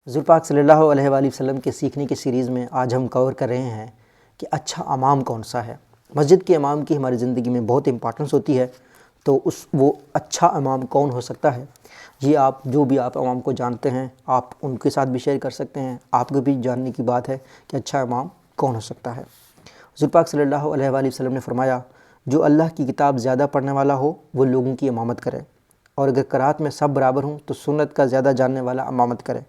حضور پاک صلی اللہ علیہ وآلہ وسلم کے سیکھنے کی سیریز میں آج ہم کور کر رہے ہیں کہ اچھا امام کون سا ہے۔ مسجد کے امام کی ہماری زندگی میں بہت امپورٹنس ہوتی ہے، تو وہ اچھا امام کون ہو سکتا ہے، یہ جو بھی آپ امام کو جانتے ہیں آپ ان کے ساتھ بھی شیئر کر سکتے ہیں۔ آپ کو بھی جاننے کی بات ہے کہ اچھا امام کون ہو سکتا ہے۔ حضور پاک صلی اللہ علیہ وآلہ وسلم نے فرمایا، جو اللہ کی کتاب زیادہ پڑھنے والا ہو وہ لوگوں کی امامت کرے، اور اگر قرات میں سب برابر ہوں تو سنت کا زیادہ جاننے والا امامت کرے۔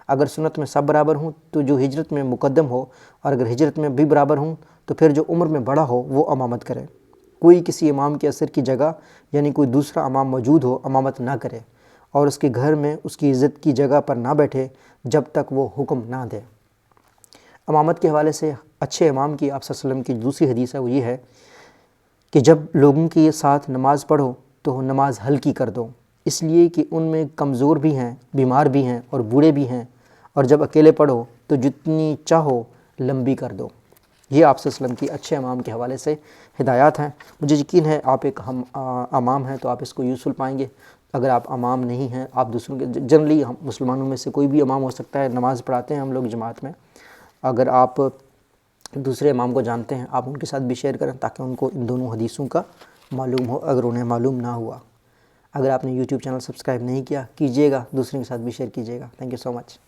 اگر سنت میں سب برابر ہوں تو جو ہجرت میں مقدم ہو، اور اگر ہجرت میں بھی برابر ہوں تو پھر جو عمر میں بڑا ہو وہ امامت کرے۔ کوئی کسی امام کے اثر کی جگہ یعنی کوئی دوسرا امام موجود ہو امامت نہ کرے، اور اس کے گھر میں اس کی عزت کی جگہ پر نہ بیٹھے جب تک وہ حکم نہ دے۔ امامت کے حوالے سے اچھے امام کی آپ صلی اللہ علیہ وسلم کی دوسری حدیث ہے، وہ یہ ہے کہ جب لوگوں کے ساتھ نماز پڑھو تو نماز ہلکی کر دو، اس لیے کہ ان میں کمزور بھی ہیں، بیمار بھی ہیں اور بوڑھے بھی ہیں، اور جب اکیلے پڑھو تو جتنی چاہو لمبی کر دو۔ یہ آپ صلی اللہ علیہ وسلم کی اچھے امام کے حوالے سے ہدایات ہیں۔ مجھے یقین ہے آپ ایک امام ہیں تو آپ اس کو یوزفل پائیں گے۔ اگر آپ امام نہیں ہیں، آپ دوسروں کے جنرلی ہم مسلمانوں میں سے کوئی بھی امام ہو سکتا ہے، نماز پڑھاتے ہیں ہم لوگ جماعت میں۔ اگر آپ دوسرے امام کو جانتے ہیں آپ ان کے ساتھ بھی شیئر کریں تاکہ ان کو ان دونوں حدیثوں کا معلوم ہو اگر انہیں معلوم نہ ہوا۔ اگر آپ نے یوٹیوب چینل سبسکرائب نہیں کیا کیجیے گا، دوسروں کے ساتھ بھی شیئر کیجیے گا۔ Thank you so much.